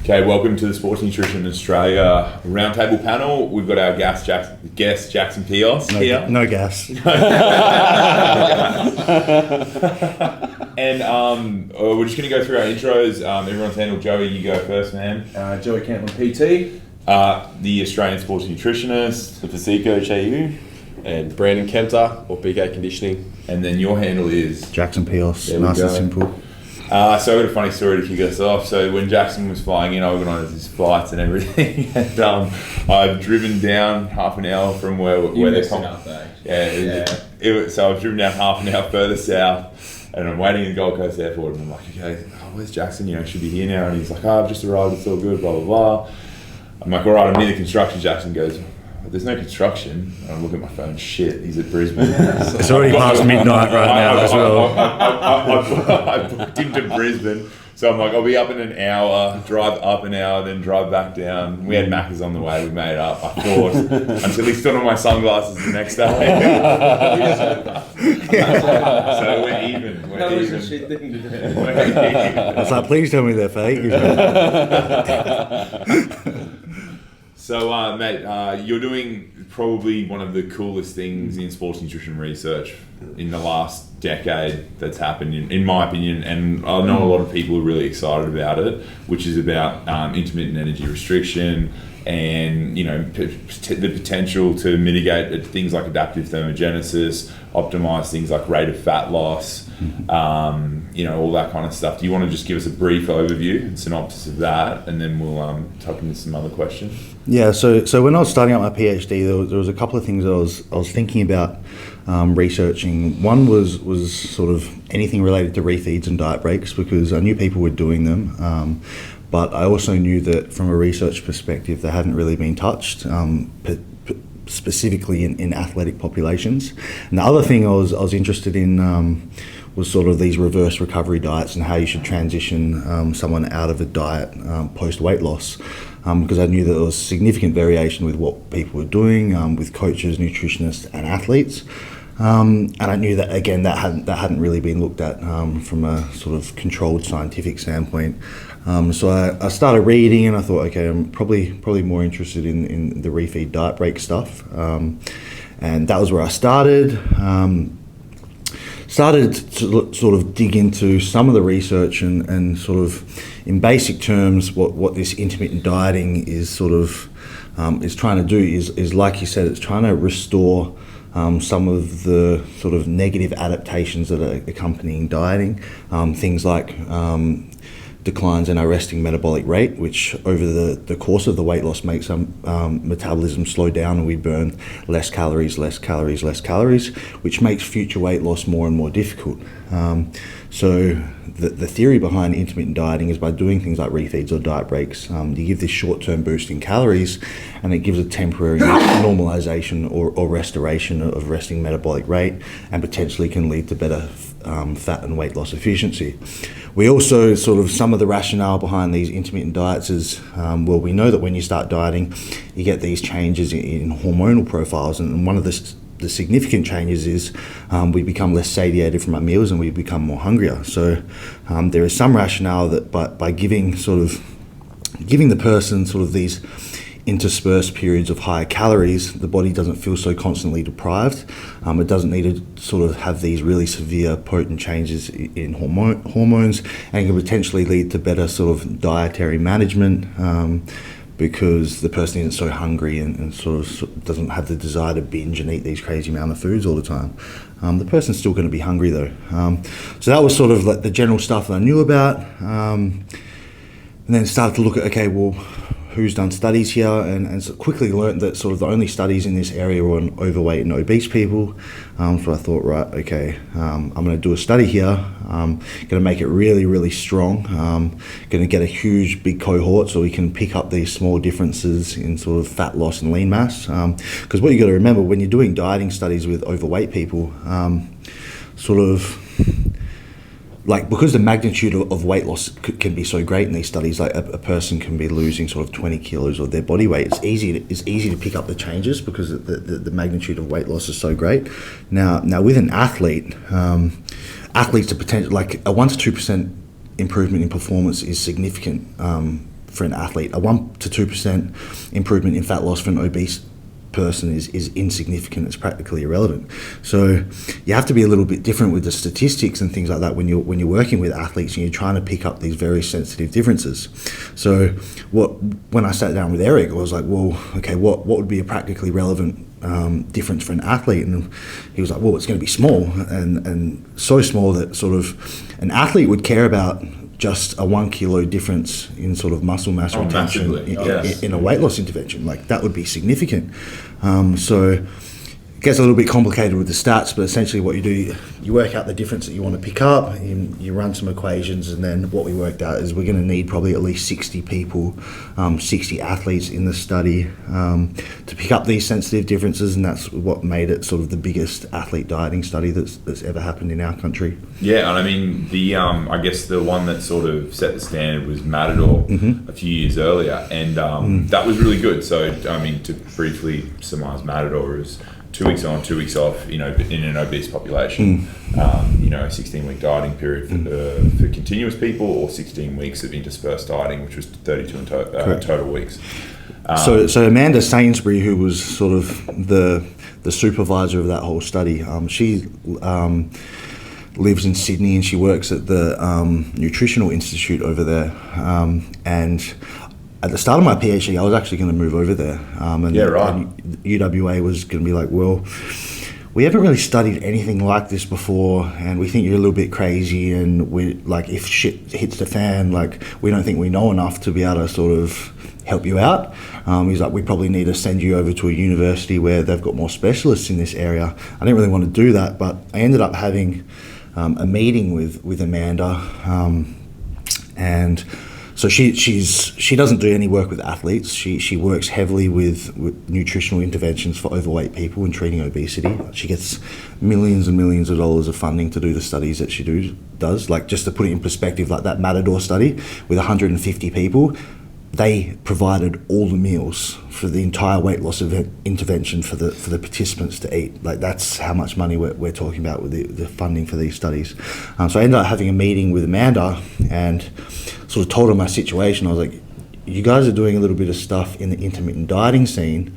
Okay, welcome to the Sports Nutrition Australia Roundtable panel. We've got our guest Jackson Peos here. No gas. And we're just going to go through our intros. Everyone's handled. Joey, you go first, man. Joey Cantlin, PT. The Australian Sports Nutritionist. The physique coach AU. And Brandon Kempter, or BK Conditioning. And then your handle is? Jackson Peos, nice and simple. So I've got a funny story to kick us off. So when Jackson was flying in, I organised his flights and everything, and I've driven down half an hour from where they're coming. So I've driven down half an hour further south, and I'm waiting in Gold Coast Airport, and I'm like, okay, where's Jackson? Should be here now. And he's like, I've just arrived. It's all good. Blah blah blah. I'm like, all right, I'm near the construction. Jackson goes, there's no construction. And I look at my phone, shit, he's at Brisbane. It's already past midnight right now as well. I booked him to Brisbane. So I'm like, I'll be up in an hour, drive up an hour, then drive back down. We had Macca's on the way, we made it up, I thought, until he stood on my sunglasses the next day. So we're even. That was a shit thing to do. I was like, please tell me they're fake. So, mate, you're doing probably one of the coolest things in sports nutrition research in the last decade that's happened, in my opinion, and I know a lot of people are really excited about it, which is about intermittent energy restriction and, the potential to mitigate things like adaptive thermogenesis, optimize things like rate of fat loss, all that kind of stuff. Do you want to just give us a brief overview and synopsis of that, and then we'll talk into some other questions? Yeah, so when I was starting out my PhD, there was a couple of things I was thinking about researching. One was sort of anything related to refeeds and diet breaks, because I knew people were doing them, but I also knew that from a research perspective they hadn't really been touched, specifically in athletic populations. And the other thing I was interested in was sort of these reverse recovery diets and how you should transition someone out of a diet post weight loss. Because I knew that there was significant variation with what people were doing with coaches, nutritionists, and athletes, and I knew that again that hadn't really been looked at from a sort of controlled scientific standpoint. So I started reading, and I thought, okay, I'm probably more interested in the refeed diet break stuff, and that was where I started. Started to sort of dig into some of the research and sort of, in basic terms, what this intermittent dieting is sort of is trying to do is like you said, it's trying to restore some of the sort of negative adaptations that are accompanying dieting, things like declines in our resting metabolic rate, which over the course of the weight loss makes our metabolism slow down, and we burn less calories, which makes future weight loss more and more difficult. So the theory behind intermittent dieting is by doing things like refeeds or diet breaks, you give this short-term boost in calories, and it gives a temporary normalization or restoration of resting metabolic rate, and potentially can lead to better fat and weight loss efficiency. We also sort of, some of the rationale behind these intermittent diets is, we know that when you start dieting, you get these changes in hormonal profiles, and one of the significant changes is we become less satiated from our meals and we become more hungrier. So there is some rationale that by giving the person sort of these interspersed periods of higher calories, the body doesn't feel so constantly deprived. It doesn't need to sort of have these really severe potent changes in hormones, and can potentially lead to better sort of dietary management, because the person isn't so hungry and sort of doesn't have the desire to binge and eat these crazy amount of foods all the time. The person's still going to be hungry though. So that was sort of like the general stuff that I knew about, and then started to look at, okay, well, who's done studies here, and so quickly learned that sort of the only studies in this area were on overweight and obese people. So I thought, right, okay, I'm going to do a study here. I'm going to make it really, really strong. Going to get a huge, big cohort so we can pick up these small differences in sort of fat loss and lean mass. Because what you got to remember when you're doing dieting studies with overweight people, sort of, like, because the magnitude of weight loss can be so great in these studies, like a person can be losing sort of 20 kilos of their body weight. It's easy to pick up the changes because the magnitude of weight loss is so great. Now with an athlete, athletes are potential, like a 1 to 2% improvement in performance is significant for an athlete. A 1 to 2% improvement in fat loss for an obese person is insignificant. It's practically irrelevant. So you have to be a little bit different with the statistics and things like that when you're working with athletes and you're trying to pick up these very sensitive differences. So when I sat down with Eric, I was like, well, okay, what would be a practically relevant difference for an athlete? And he was like, well, it's going to be small, and so small that sort of an athlete would care about just a 1 kilo difference in sort of muscle mass retention in a weight loss intervention. Like, that would be significant. So it gets a little bit complicated with the stats, but essentially what you do, you work out the difference that you want to pick up, you run some equations, and then what we worked out is we're going to need probably at least 60 people, 60 athletes in the study to pick up these sensitive differences, and that's what made it sort of the biggest athlete dieting study that's ever happened in our country. Yeah, and I mean, the I guess the one that sort of set the standard was Matador a few years earlier, and that was really good. So, I mean, to briefly surmise, Matador is 2 weeks on, 2 weeks off, in an obese population. A 16-week dieting period for continuous people, or 16 weeks of interspersed dieting, which was 32 in total weeks. So Amanda Sainsbury, who was sort of the supervisor of that whole study, she lives in Sydney and she works at the Nutritional Institute over there. And at the start of my PhD, I was actually going to move over there. And UWA was going to be like, well, we haven't really studied anything like this before, and we think you're a little bit crazy, and we, like, if shit hits the fan, like, we don't think we know enough to be able to sort of help you out. He's like, we probably need to send you over to a university where they've got more specialists in this area. I didn't really want to do that, but I ended up having a meeting with Amanda, and so she doesn't do any work with athletes. She works heavily with nutritional interventions for overweight people and treating obesity. She gets millions and millions of dollars of funding to do the studies that she does. Like, just to put it in perspective, like that Matador study with 150 people, they provided all the meals for the entire weight loss intervention for the participants to eat. Like, that's how much money we're talking about with the funding for these studies. So I ended up having a meeting with Amanda and sort of told her my situation. I was like, you guys are doing a little bit of stuff in the intermittent dieting scene.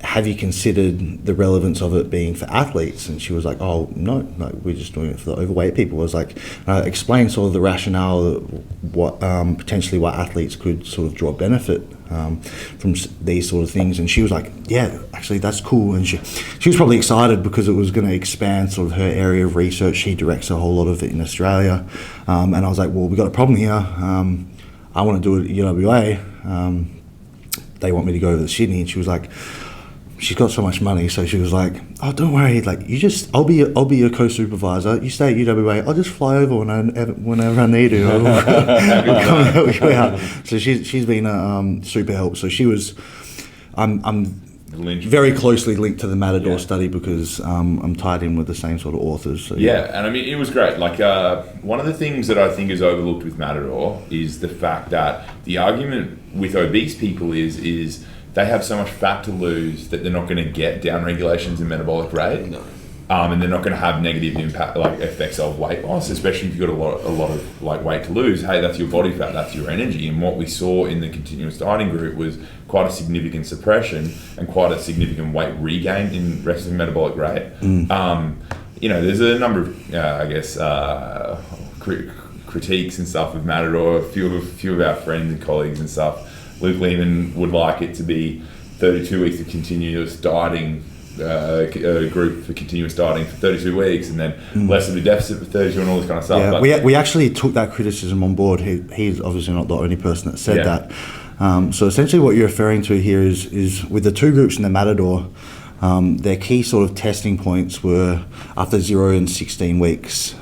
Have you considered the relevance of it being for athletes? And she was like, oh, no, we're just doing it for the overweight people. I was like, explain sort of the rationale, potentially what athletes could sort of draw benefit from these sort of things. And she was like, yeah, actually, that's cool. And she was probably excited because it was going to expand sort of her area of research. She directs a whole lot of it in Australia. And I was like, well, we've got a problem here. I want to do it at UWA. They want me to go over to Sydney. And she was like, she's got so much money, so she was like, oh, don't worry, like, I'll be your co-supervisor, you stay at UWA, I'll just fly over whenever I need to. I'll come and help you out. So she's been a super help. So I'm very closely linked to the Matador study because I'm tied in with the same sort of authors. So, and I mean, it was great. Like, one of the things that I think is overlooked with Matador is the fact that the argument with obese people is they have so much fat to lose that they're not going to get down regulations in metabolic rate, and they're not going to have negative impact, like effects of weight loss, especially if you've got a lot of like weight to lose. Hey, that's your body fat, that's your energy. And what we saw in the continuous dieting group was quite a significant suppression and quite a significant weight regain in resting metabolic rate. There's a number of, critiques and stuff of Matador. A few of our friends and colleagues and stuff. Luke Lehman would like it to be 32 weeks of continuous dieting, a group for continuous dieting for 32 weeks, and then less of a deficit for 32 and all this kind of stuff. Yeah, but we actually took that criticism on board. He's obviously not the only person that said that. So essentially what you're referring to here is with the two groups in the Matador, their key sort of testing points were after 0 and 16 weeks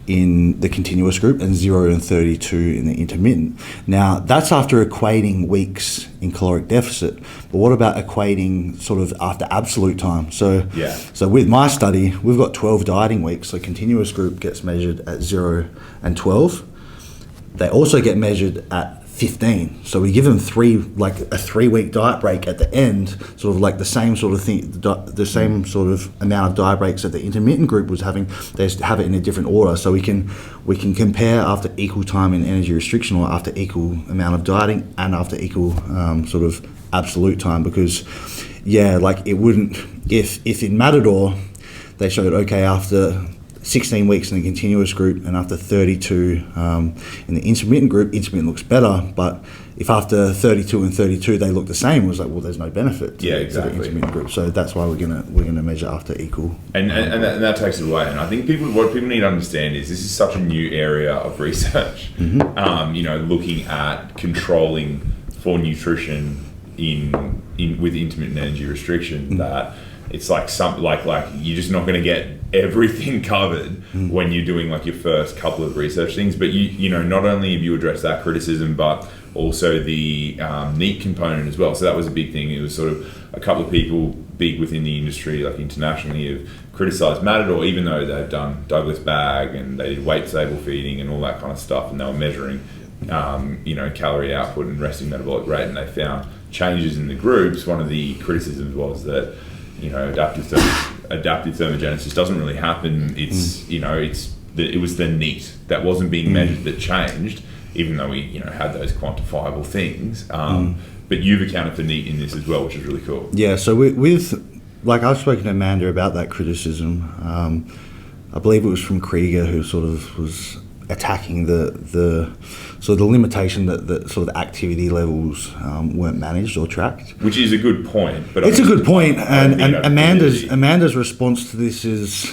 in the continuous group and 0 and 32 in the intermittent. Now, that's after equating weeks in caloric deficit. But what about equating sort of after absolute time? So with my study, we've got 12 dieting weeks. So continuous group gets measured at 0 and 12. They also get measured at 15. So we give them a 3-week diet break at the end, sort of like the same sort of thing, the same sort of amount of diet breaks that the intermittent group was having. They have it in a different order, so we can compare after equal time in energy restriction, or after equal amount of dieting, and after equal sort of absolute time. Because like it wouldn't, if in Matador they showed, okay, after 16 weeks in the continuous group and after 32 in the intermittent group, intermittent looks better. But if after 32 and 32 they look the same, it was like, well, there's no benefit to the intermittent group. So that's why we're gonna measure after equal. And that takes it away. And I think what people need to understand is this is such a new area of research. Looking at controlling for nutrition with intermittent energy restriction, that it's like you're just not going to get everything covered when you're doing like your first couple of research things. But not only have you addressed that criticism, but also the NEAT component as well. So that was a big thing. It was sort of a couple of people big within the industry, like internationally, have criticised Matador, even though they've done Douglas Bag and they did weight stable feeding and all that kind of stuff, and they were measuring calorie output and resting metabolic rate, and they found changes in the groups. One of the criticisms was that adaptive thermogenesis doesn't really happen. It was the NEAT that wasn't being measured that changed, even though we had those quantifiable things. But you've accounted for NEAT in this as well, which is really cool. Yeah. So with I've spoken to Amanda about that criticism. I believe it was from Krieger, who sort of was attacking the limitation that sort of activity levels weren't managed or tracked. Which is a good point. But it's a good point, and Amanda's response to this is,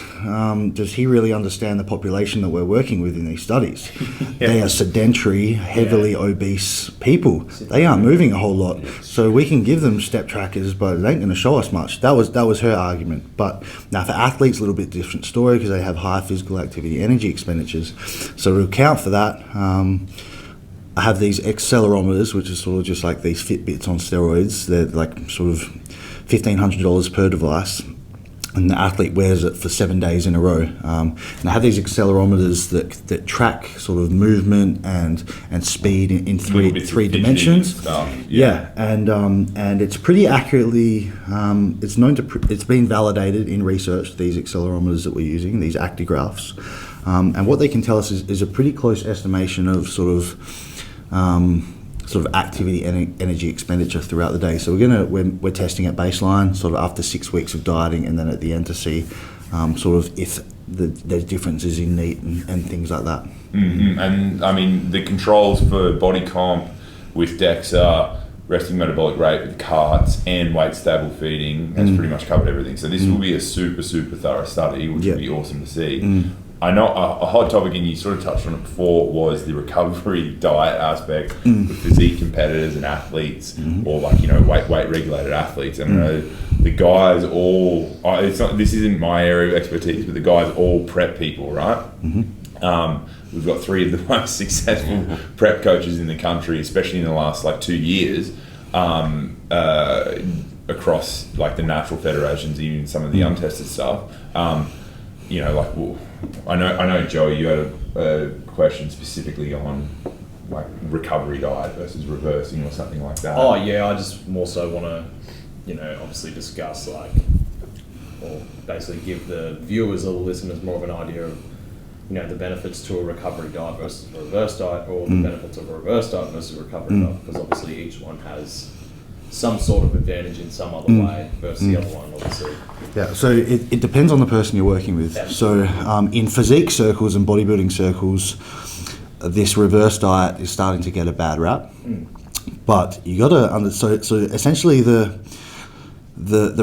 does he really understand the population that we're working with in these studies? They are sedentary, heavily obese people. They aren't moving a whole lot, so we can give them step trackers, but it ain't going to show us much. That was her argument. But now for athletes, a little bit different story, because they have high physical activity energy expenditures. So to account for that, I have these accelerometers, which is sort of just like these Fitbits on steroids. They're like sort of $1,500 per device, and the athlete wears it for 7 days in a row. And I have these accelerometers that track sort of movement and speed in three dimensions. And it's pretty accurately. It's been validated in research, these accelerometers that we're using, these actigraphs. And what they can tell us is a pretty close estimation of sort of activity and energy expenditure throughout the day. So we're testing at baseline, sort of after 6 weeks of dieting, and then at the end to see sort of if there's differences in NEAT and things like that. Mm-hmm. And I mean, the controls for body comp with DEXA, resting metabolic rate with carts, and weight stable feeding has pretty much covered everything. So this will be a super, super thorough study, which will be awesome to see. I know a hot topic, and you sort of touched on it before, was the recovery diet aspect with physique competitors and athletes, or weight regulated athletes. And I know the guys all, this isn't my area of expertise, but the guys all prep people, right? We've got 3 of the most successful prep coaches in the country, especially in the last 2 years, across the natural federations, even some of the untested stuff. I know, Joey, you had a question specifically on recovery diet versus reversing or something like that. Oh yeah, I just more so want to, obviously discuss or basically give the viewers or the listeners more of an idea of, the benefits to a recovery diet versus a reverse diet, or the benefits of a reverse diet versus a recovery diet, because obviously each one has some sort of advantage in some other way versus the other one, obviously. Yeah, so it depends on the person you're working with. Yeah. So in physique circles and bodybuilding circles, this reverse diet is starting to get a bad rap. But you got to so essentially the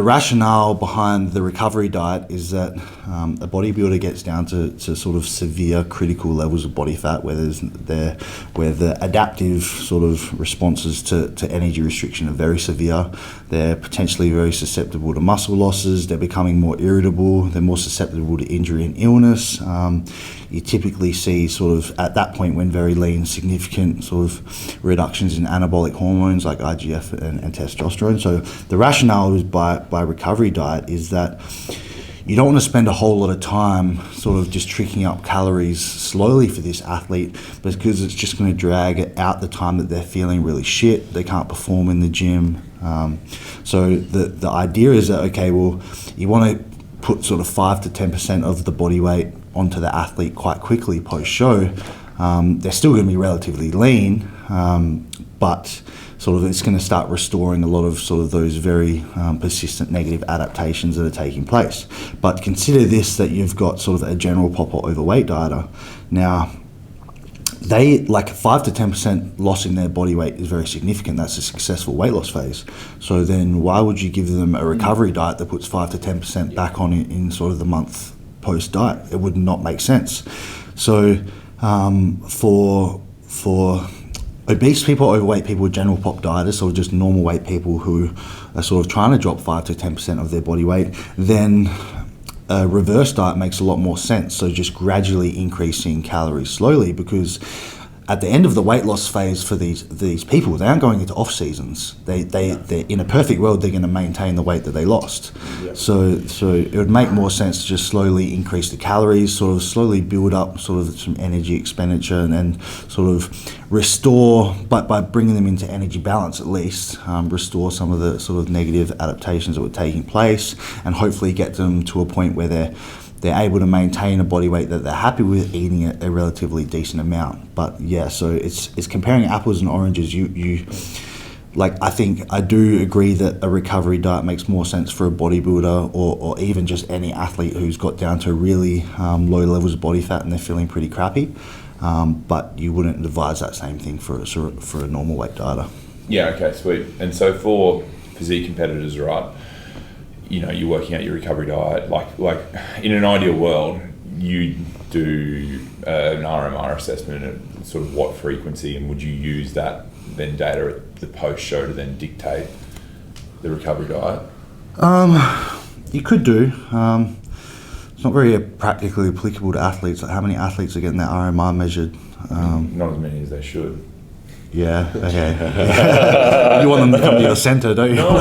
rationale behind the recovery diet is that a bodybuilder gets down to sort of severe critical levels of body fat, where the adaptive sort of responses to energy restriction are very severe. They're potentially very susceptible to muscle losses. They're becoming more irritable. They're more susceptible to injury and illness. You typically see sort of at that point, when very lean, significant sort of reductions in anabolic hormones like IGF and testosterone. So the rationale is by recovery diet is that you don't want to spend a whole lot of time sort of just tricking up calories slowly for this athlete, because it's just going to drag out the time that they're feeling really shit. They can't perform in the gym. So the idea is that, okay, well, you want to put sort of 5 to 10% of the body weight onto the athlete quite quickly post-show. They're still going to be relatively lean, but sort of it's going to start restoring a lot of sort of those very persistent negative adaptations that are taking place. But consider this, that you've got sort of a general pop or overweight dieter. Now, they, like 5 to 10% loss in their body weight is very significant. That's a successful weight loss phase. So then why would you give them a recovery diet that puts 5 to 10% back on in sort of the month post diet? It would not make sense. So for obese people, overweight people, general pop dieters, or just normal weight people who are sort of trying to drop 5 to 10% of their body weight, then a reverse diet makes a lot more sense. So just gradually increasing calories slowly, because at the end of the weight loss phase for these people, they aren't going into off seasons. They're in a perfect world, they're going to maintain the weight that they lost. Yeah. So it would make more sense to just slowly increase the calories, sort of slowly build up sort of some energy expenditure, and then sort of restore, but by bringing them into energy balance at least, restore some of the sort of negative adaptations that were taking place, and hopefully get them to a point where they're able to maintain a body weight that they're happy with, eating a relatively decent amount. But yeah, so it's comparing apples and oranges. You like, I think I do agree that a recovery diet makes more sense for a bodybuilder, or even just any athlete who's got down to really low levels of body fat and they're feeling pretty crappy. But you wouldn't advise that same thing for a normal weight dieter. Yeah, okay, sweet. And so for physique competitors, right, you know, you're working out your recovery diet, like in an ideal world, you do an RMR assessment at sort of what frequency, and would you use that then data at the post-show to then dictate the recovery diet? You could do. It's not very practically applicable to athletes. Like, how many athletes are getting their RMR measured? Not as many as they should. Yeah, okay. You want them to come to your centre, don't you? No.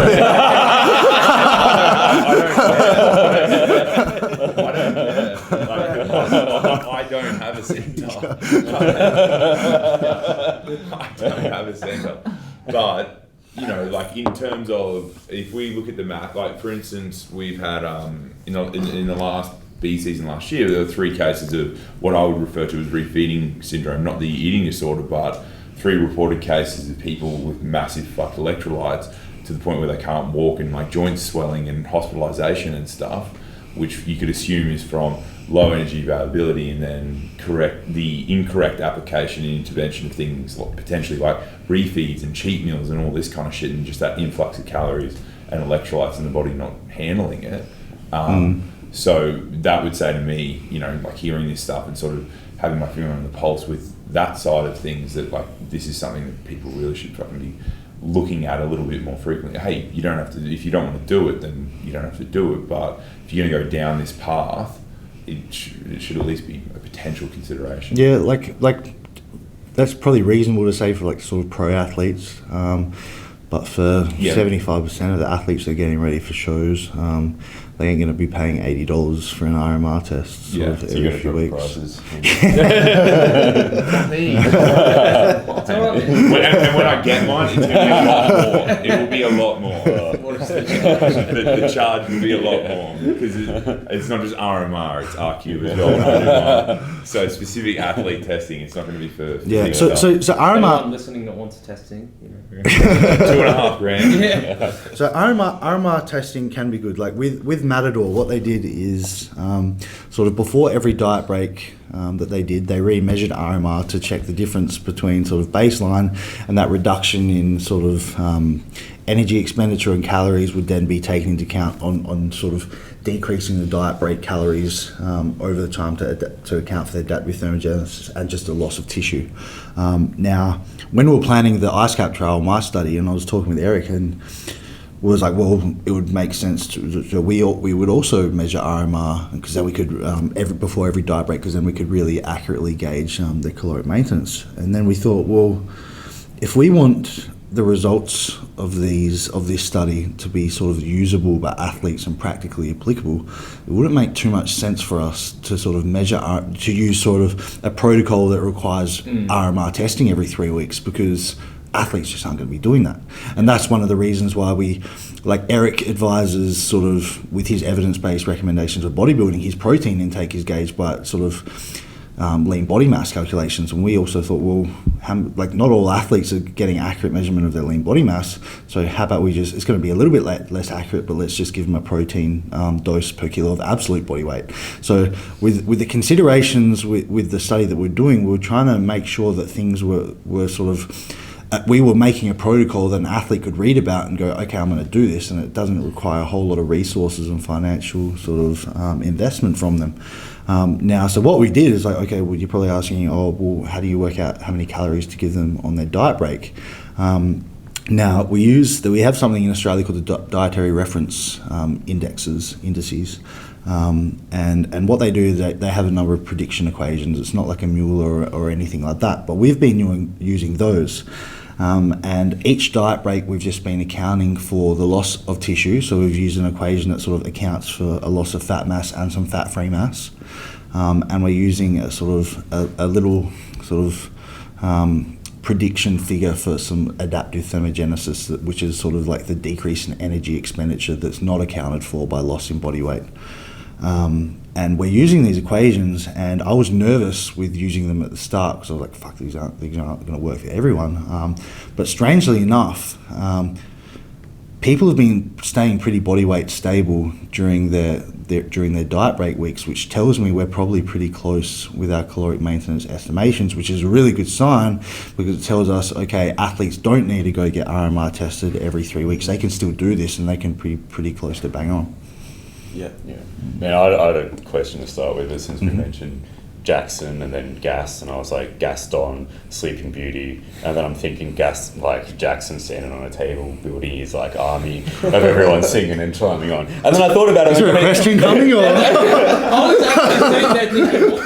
I don't have a centre. I don't have a centre. But, you know, like in terms of, if we look at the math, like for instance, we've had, in the last B season last year, there were 3 cases of what I would refer to as refeeding syndrome, not the eating disorder, but 3 reported cases of people with massive fucked electrolytes to the point where they can't walk, and like joint swelling and hospitalisation and stuff, which you could assume is from low energy availability, and then the incorrect application and intervention of things like potentially like refeeds and cheat meals and all this kind of shit, and just that influx of calories and electrolytes in the body not handling it. So that would say to me, you know, like hearing this stuff and sort of having my finger on the pulse with that side of things, that like this is something that people really should fucking be looking at a little bit more frequently. Hey, you don't have to, if you don't want to do it, then you don't have to do it, but if you're going to go down this path, it should at least be a potential consideration. Yeah, like that's probably reasonable to say for like sort of pro athletes, but for 75% of the athletes that are getting ready for shows, they ain't going to be paying $80 for an RMR test every few weeks. And when I get mine, it's going to be a lot more. It will be a lot more. The charge will be a lot more, because it's not just RMR, it's RQ as well. So specific athlete testing, it's not going to be for so RMR. Anyone listening that wants testing, you know. $2,500. Yeah. So RMR testing can be good. Like with Matador, what they did is sort of before every diet break that they did, they re-measured RMR to check the difference between sort of baseline and that reduction in sort of energy expenditure and calories would then be taken into account on sort of decreasing the diet break calories over the time to account for their adaptive thermogenesis and just a loss of tissue. Now, when we were planning the ice cap trial, my study, and I was talking with Eric, and was like, well, it would make sense to we would also measure RMR, because then we could before every diet break, because then we could really accurately gauge the caloric maintenance. And then we thought, well, if we want the results of this study to be sort of usable by athletes and practically applicable, it wouldn't make too much sense for us to sort of to use sort of a protocol that requires RMR testing every 3 weeks, because athletes just aren't going to be doing that. And that's one of the reasons why Eric advises sort of with his evidence-based recommendations of bodybuilding, his protein intake is gauged by sort of lean body mass calculations. And we also thought, well, not all athletes are getting accurate measurement of their lean body mass, so how about it's going to be a little bit less accurate, but let's just give them a protein dose per kilo of absolute body weight. So with the considerations with the study that we're doing, we were trying to make sure that things were sort of, we were making a protocol that an athlete could read about and go, okay, I'm going to do this, and it doesn't require a whole lot of resources and financial sort of investment from them. Now, so what we did is okay, well, you're probably asking, how do you work out how many calories to give them on their diet break? Now, we have something in Australia called the dietary reference indices. And what they do is they have a number of prediction equations. It's not like a mule or anything like that, but we've been using those. And each diet break, we've just been accounting for the loss of tissue. So we've used an equation that sort of accounts for a loss of fat mass and some fat-free mass. And we're using a little prediction figure for some adaptive thermogenesis, which is sort of like the decrease in energy expenditure that's not accounted for by loss in body weight. And we're using these equations, and I was nervous with using them at the start because I was like, fuck, these aren't going to work for everyone. But strangely enough, people have been staying pretty body weight stable during their diet break weeks, which tells me we're probably pretty close with our caloric maintenance estimations, which is a really good sign because it tells us, okay, athletes don't need to go get RMR tested every 3 weeks. They can still do this, and they can be pretty close to bang on. Yeah. Man, I had a question to start with, since we mentioned Jackson and then Gas, and I was like, Gaston, Sleeping Beauty, and then I'm thinking Jackson standing on a table building his army of everyone singing and chiming on, and then I thought about it. Is there a question coming or? I was actually thinking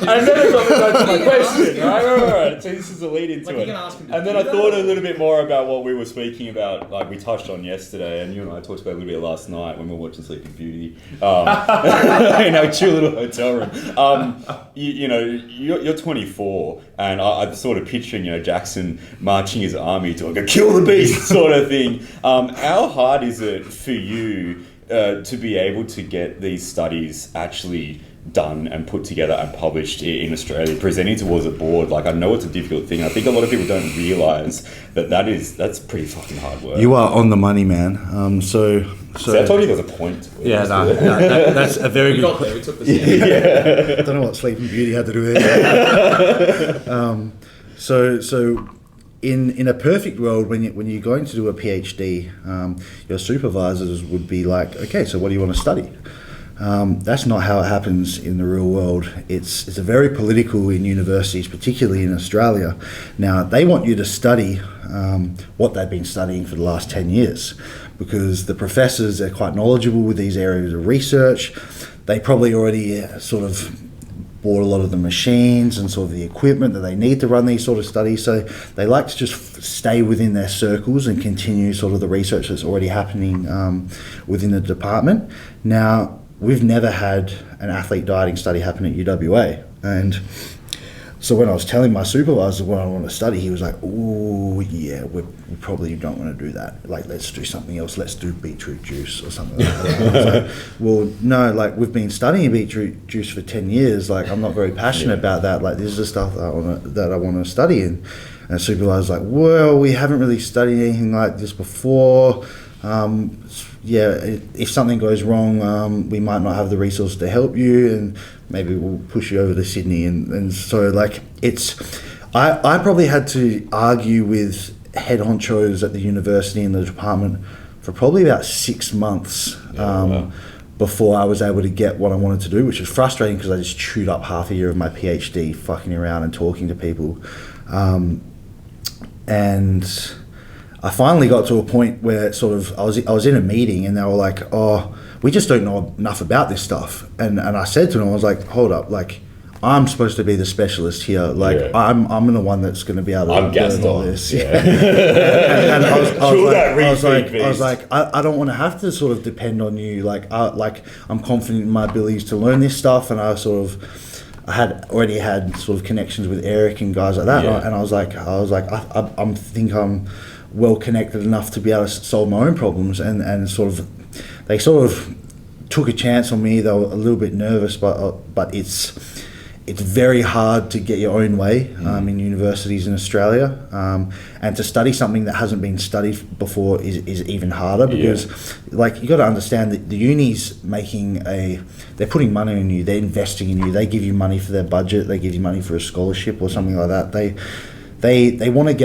I never got to my question. Right. So this is a lead into it. And then I thought a little bit more about what we were speaking about, we touched on yesterday, and you and I talked about a little bit last night when we were watching Sleeping Beauty in our chill little hotel room. You're 24, and I'm sort of picturing, Jackson marching his army to a kill the beast sort of thing. How hard is it for you to be able to get these studies actually done and put together and published in Australia, presenting towards a board? I know it's a difficult thing. I think a lot of people don't realise that's pretty fucking hard work. You are on the money, man. So I told you there was a point to it. Yeah, that's a very good we took the I don't know what Sleeping Beauty had to do with it. So in a perfect world, when you're going to do a PhD, your supervisors would be like, okay, so what do you want to study? That's not how it happens in the real world. It's a very political in universities, particularly in Australia. Now, they want you to study what they've been studying for the last 10 years because the professors are quite knowledgeable with these areas of research. They probably already sort of bought a lot of the machines and sort of the equipment that they need to run these sort of studies. So they like to just stay within their circles and continue sort of the research that's already happening within the department. Now, we've never had an athlete dieting study happen at UWA. And so when I was telling my supervisor what I want to study, he was like, oh, yeah, we probably don't want to do that. Let's do something else. Let's do beetroot juice or something like that. I was like, well, no, we've been studying beetroot juice for 10 years. I'm not very passionate about that. This is the stuff that I want to study. And the supervisor's like, well, we haven't really studied anything like this before. If something goes wrong, we might not have the resources to help you, and maybe we'll push you over to Sydney. And so I probably had to argue with head honchos at the university and the department for probably about 6 months before I was able to get what I wanted to do, which was frustrating because I just chewed up half a year of my PhD fucking around and talking to people. And I finally got to a point where I was in a meeting and they were like, oh, we just don't know enough about this stuff. And I said to them, I was like, hold up, I'm supposed to be the specialist here. Like Yeah. I'm the one that's going to be able to I'm learn Gaston. all this. Yeah. And I was beast. like, I don't want to have to sort of depend on you. Like I'm confident in my abilities to learn this stuff, and I had already had sort of connections with Eric and guys like that, Yeah. and I was like, I think I'm well connected enough to be able to solve my own problems, and they sort of took a chance on me. They were a little bit nervous, but it's very hard to get your own way in universities in Australia, and to study something that hasn't been studied before is even harder, because like you got to understand that the uni's they're putting money in you, they're investing in you, they give you money for their budget, they give you money for a scholarship or something like that. They want to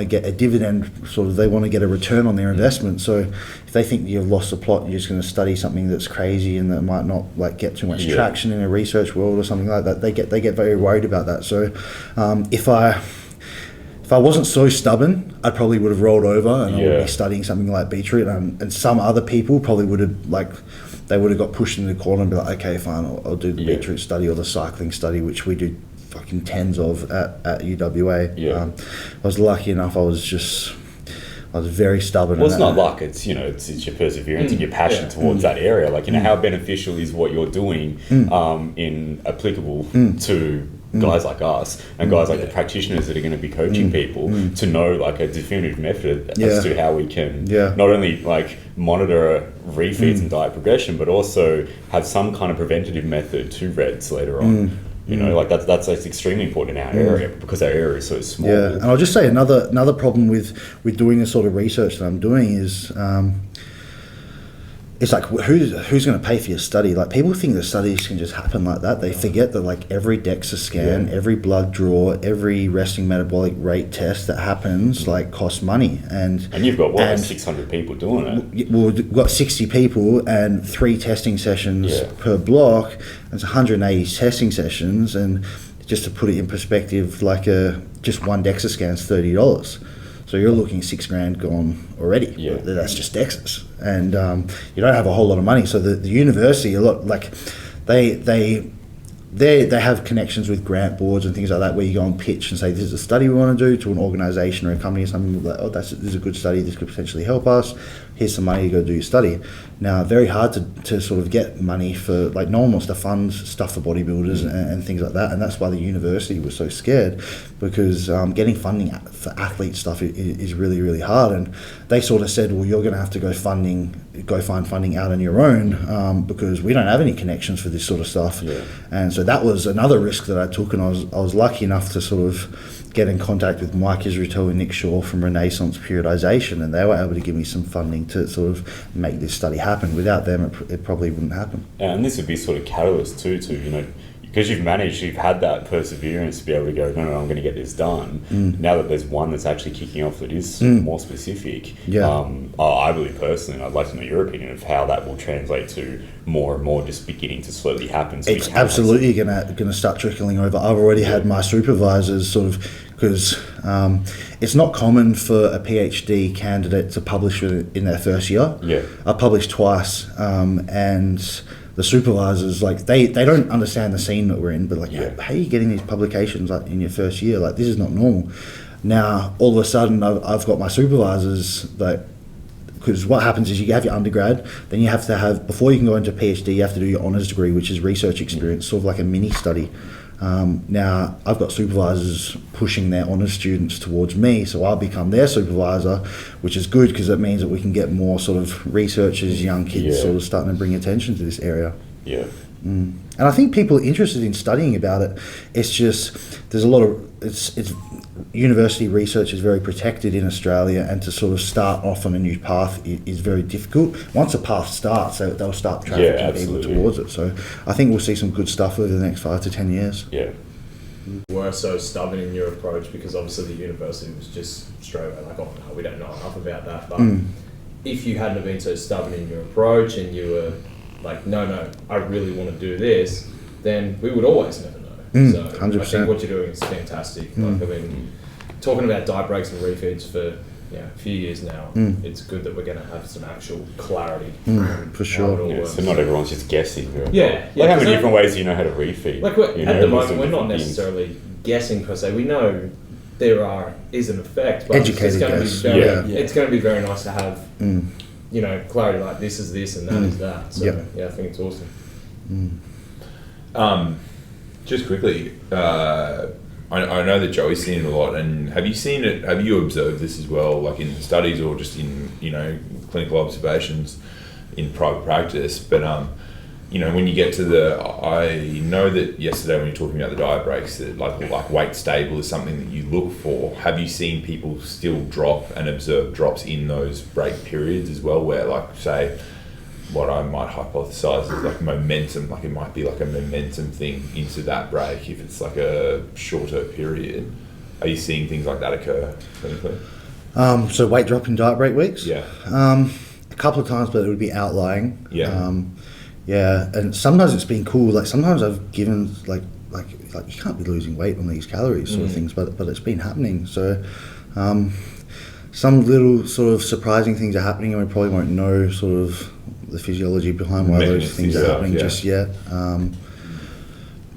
get a dividend, they want to get a return on their investment. So if they think you've lost the plot, you're just going to study something that's crazy and that might not like get too much traction in a research world or something like that, they get very worried about that. So if I wasn't so stubborn, I probably would have rolled over and I would be studying something like beetroot, and some other people probably would have they would have got pushed into the corner and be like, okay, fine, I'll do the beetroot study or the cycling study, which we do fucking tens of at UWA. I was lucky enough. I was very stubborn. Well, it's not luck. It's it's your perseverance and your passion towards that area. Like how beneficial is what you're doing applicable to guys like us and guys like the practitioners that are going to be coaching people to know like a definitive method as to how we can not only like monitor refeeds and diet progression, but also have some kind of preventative method to REDs later on. Like that's extremely important in our area because our area is so small. Yeah, and I'll just say another problem with doing the sort of research that I'm doing is it's like who's going to pay for your study? Like people think that studies can just happen like that. They forget that like every DEXA scan, every blood draw, every resting metabolic rate test that happens like costs money. And you've got 600 people doing it. Well, we've got 60 people and 3 testing sessions per block. It's 180 testing sessions, and just to put it in perspective, like just one DEXA scan is $30. So you're looking $6,000 gone already. Yeah. That's just DEXAs, and you don't have a whole lot of money. So the university, a lot like they have connections with grant boards and things like that, where you go and pitch and say this is a study we want to do to an organisation or a company or something. Like, this is a good study. This could potentially help us. Here's some money to go do your study. Now, very hard to sort of get money for, like, no one wants to fund stuff for bodybuilders and things like that, and that's why the university was so scared, because getting funding for athlete stuff is really, really hard. And they sort of said, well, you're going to have to go find funding out on your own, because we don't have any connections for this sort of stuff. Yeah. And so that was another risk that I took, and I was lucky enough to sort of get in contact with Mike Israel and Nick Shaw from Renaissance Periodization, and they were able to give me some funding to sort of make this study happen. Without them, it probably wouldn't happen. And this would be sort of catalyst too, because you've had that perseverance to be able to go, no, I'm going to get this done. Now that there's one that's actually kicking off that is more specific, I believe personally, and I'd like to know your opinion of how that will translate to more and more just beginning to slowly happen. So it's absolutely going to start trickling over. I've already had my supervisors sort of, because it's not common for a PhD candidate to publish in their first year. Yeah, I published twice, and the supervisors, like, they don't understand the scene that we're in, but like, how are you getting these publications like in your first year? Like, this is not normal. Now, all of a sudden, I've got my supervisors that, because what happens is you have your undergrad, then you have to have, before you can go into PhD, you have to do your honours degree, which is research experience, sort of like a mini study. Now, I've got supervisors pushing their honours students towards me, so I'll become their supervisor, which is good because it means that we can get more sort of researchers, young kids sort of starting to bring attention to this area. Yeah. And I think people are interested in studying about it. It's just, there's a lot of, it's university research is very protected in Australia, and to sort of start off on a new path is very difficult. Once a path starts, they'll start trafficking people towards it. So I think we'll see some good stuff over the next 5 to 10 years. Yeah. You were so stubborn in your approach because obviously the university was just straight away like, oh no, we don't know enough about that. But if you hadn't have been so stubborn in your approach and you were like, no, I really want to do this, then we would always never know. So 100%. I think what you're doing is fantastic. Like, I mean, talking about diet breaks and refeeds for a few years now, it's good that we're going to have some actual clarity. For sure. So not everyone's just guessing. Right? Yeah. Like how many different ways do you know how to refeed? Like You at know, the with moment, some we're not different things. necessarily guessing per se. We know there is an effect, but Educated it's guess. it's going to be very nice to have clarity, like this is this and that is that. So I think it's awesome. Just quickly, I know that Joey's seen it a lot, and have you seen it? Have you observed this as well, like in studies or just in clinical observations in private practice? But when you get to I know that yesterday when you're talking about the diet breaks, that like weight stable is something that you look for. Have you seen people still drop and observe drops in those break periods as well, where like say, what I might hypothesize is like momentum, like it might be like a momentum thing into that break if it's like a shorter period. Are you seeing things like that occur clinically? So weight drop in diet break weeks? Yeah. A couple of times, but it would be outlying. Yeah. And sometimes it's been cool. Like sometimes I've given like you can't be losing weight on these calories sort of things, but it's been happening. So some little sort of surprising things are happening, and we probably won't know sort of the physiology behind why those things are happening just yet.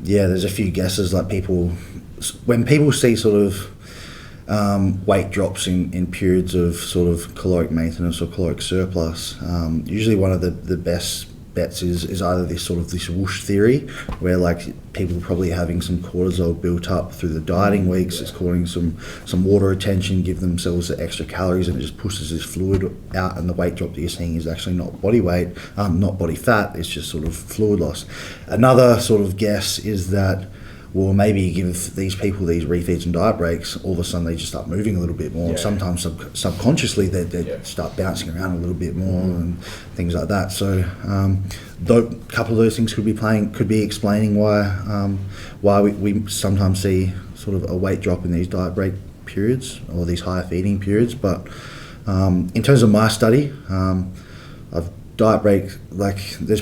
There's a few guesses, like when people see sort of weight drops in periods of sort of caloric maintenance or caloric surplus, usually one of the best bets is either this whoosh theory, where like people are probably having some cortisol built up through the dieting weeks. It's causing some water retention, give themselves the extra calories, and it just pushes this fluid out, and the weight drop that you're seeing is actually not body weight, not body fat, it's just sort of fluid loss. Another sort of guess is that, well, maybe you give these people these refeeds and diet breaks, all of a sudden they just start moving a little bit more. Yeah. Sometimes subconsciously they start bouncing around a little bit more and things like that. So a couple of those things could be explaining why we sometimes see sort of a weight drop in these diet break periods or these higher feeding periods. But in terms of my study, I've diet break, like there's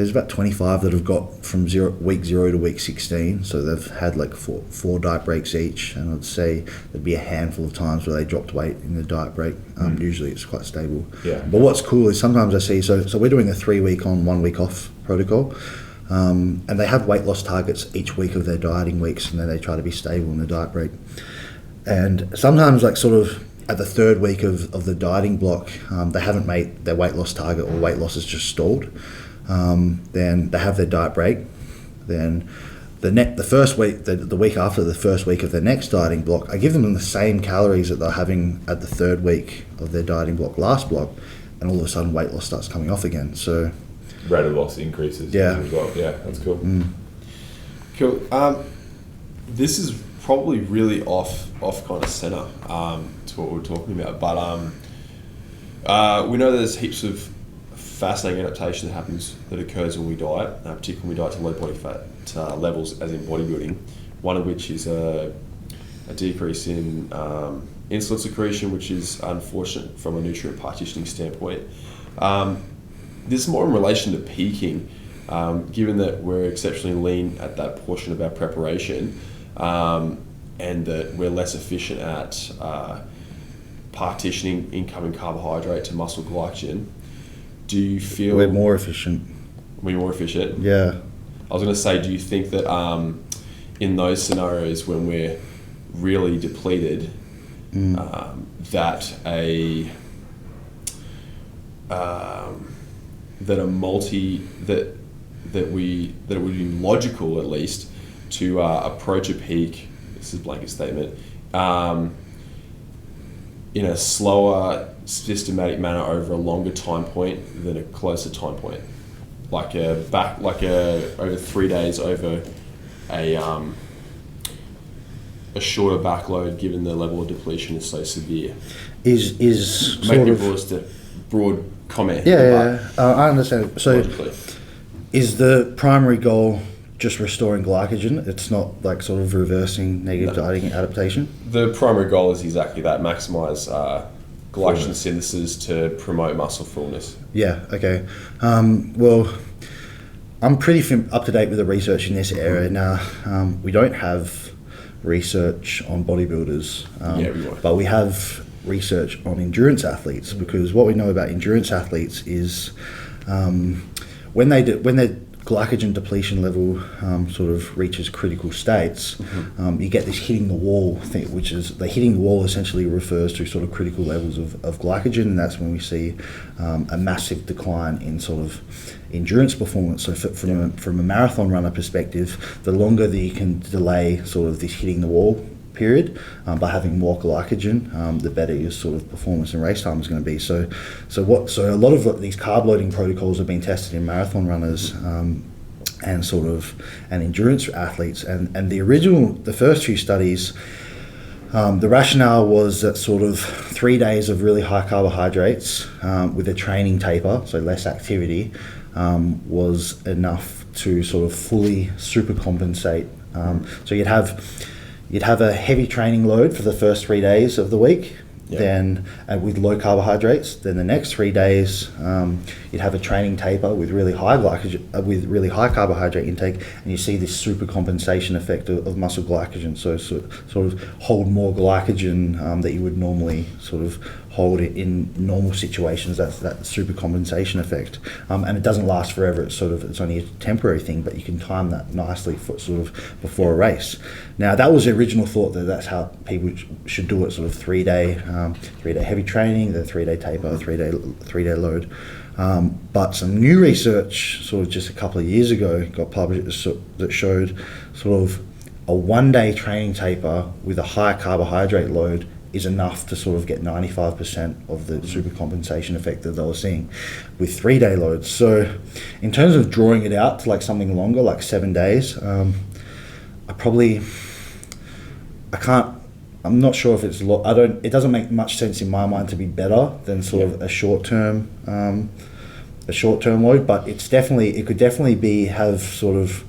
about 25 that have got from week 0 to week 16, so they've had like four diet breaks each, and I'd say there'd be a handful of times where they dropped weight in the diet break. Usually it's quite stable. Yeah. But what's cool is sometimes I see, so we're doing a 3 week on, 1 week off protocol, and they have weight loss targets each week of their dieting weeks, and then they try to be stable in the diet break. And sometimes like sort of at the 3rd week of the dieting block, they haven't made their weight loss target, or weight loss has just stalled. Then they have their diet break. Then the first week, the week after the first week of their next dieting block, I give them the same calories that they're having at the 3rd week of their dieting block, last block, and all of a sudden weight loss starts coming off again. So Rate of loss increases. Yeah. As well. Yeah, that's cool. Cool. This is probably really off kind of center to what we're talking about, but we know there's heaps of fascinating adaptation that occurs when we diet, particularly when we diet to low body fat levels, as in bodybuilding. One of which is a decrease in insulin secretion, which is unfortunate from a nutrient partitioning standpoint. This is more in relation to peaking, given that we're exceptionally lean at that portion of our preparation, and that we're less efficient at partitioning incoming carbohydrate to muscle glycogen. Do you feel we're more efficient? We're more efficient? Yeah. I was going to say, do you think that in those scenarios when we're really depleted, that it would be logical, at least, to approach a peak, this is a blanket statement, in a slower, systematic manner over a longer time point than a closer time point, like over 3 days over a shorter backload, given the level of depletion is so severe. Is Maybe sort of a broad comment. Yeah, I understand. So logically. is the primary goal just restoring glycogen? It's not like sort of reversing negative dieting adaptation? The primary goal is exactly that: maximize glycogen synthesis to promote muscle fullness. Yeah, okay. Well, I'm pretty up to date with the research in this area now. We don't have research on bodybuilders, Yeah, we won't. but we have research on endurance athletes, because what we know about endurance athletes is when their glycogen depletion level sort of reaches critical states, you get this hitting the wall thing, which is the hitting the wall essentially refers to sort of critical levels of glycogen, and that's when we see a massive decline in sort of endurance performance. So from a marathon runner perspective, the longer that you can delay sort of this hitting the wall period by having more glycogen, the better your sort of performance and race time is going to be. So a lot of these carb loading protocols have been tested in marathon runners and endurance athletes, and the first few studies, the rationale was that sort of 3 days of really high carbohydrates with a training taper, so less activity, was enough to sort of fully supercompensate. So you'd have a heavy training load for the first 3 days of the week, then with low carbohydrates. Then the next 3 days, you'd have a training taper with really high with really high carbohydrate intake, and you see this supercompensation effect of muscle glycogen. So sort of hold more glycogen that you would normally sort of hold it in normal situations. That's that supercompensation effect, and it doesn't last forever. It's only a temporary thing, but you can time that nicely for sort of before a race. Now that was the original thought, that's how people should do it: sort of 3 day heavy training, then 3 day taper, 3 day load. But some new research, sort of just a couple of years ago, got published that showed sort of a 1 day training taper with a high carbohydrate load is enough to sort of get 95% of the supercompensation effect that they were seeing with 3 day loads. So in terms of drawing it out to like something longer, like 7 days, I'm not sure if it doesn't make much sense in my mind to be better than sort of a short term load, but it could definitely have sort of,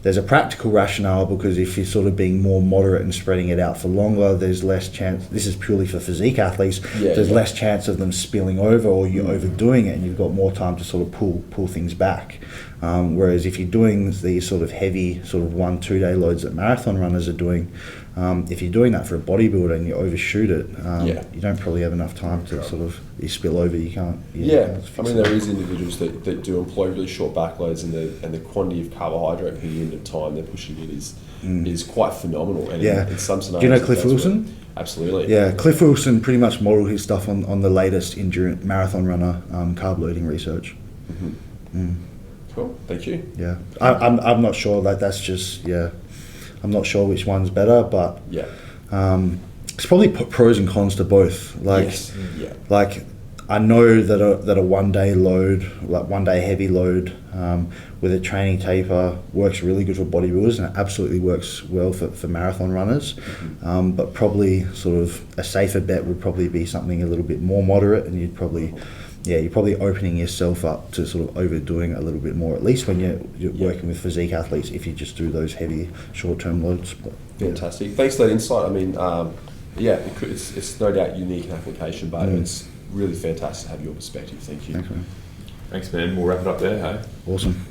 there's a practical rationale, because if you're sort of being more moderate and spreading it out for longer, there's less chance, this is purely for physique athletes, there's less chance of them spilling over or you overdoing it, and you've got more time to sort of pull things back. Whereas if you're doing these sort of heavy sort of 1-2 day loads that marathon runners are doing, if you're doing that for a bodybuilder and you overshoot it, you don't probably have enough time to sort of, you spill over, you can't. I mean, there is individuals that do employ really short backloads, and the quantity of carbohydrate per unit of time they're pushing it is quite phenomenal. And in some scenarios, do you know Cliff Wilson? Absolutely. Yeah, Cliff Wilson pretty much modeled his stuff on the latest endurance marathon runner carb loading research. Cool, thank you. Yeah, I'm not sure, that's just, I'm not sure which one's better, but it's probably pros and cons to both. Like I know that a 1 day load, like 1 day heavy load with a training taper works really good for bodybuilders, and it absolutely works well for marathon runners. But probably sort of a safer bet would probably be something a little bit more moderate, and you're probably opening yourself up to sort of overdoing it a little bit more, at least when you're working with physique athletes, if you just do those heavy short-term loads. But, fantastic. Thanks for that insight. I mean, it's no doubt unique in application, but it's really fantastic to have your perspective. Thank you. Thanks, man. Thanks, man. We'll wrap it up there, hey? Awesome.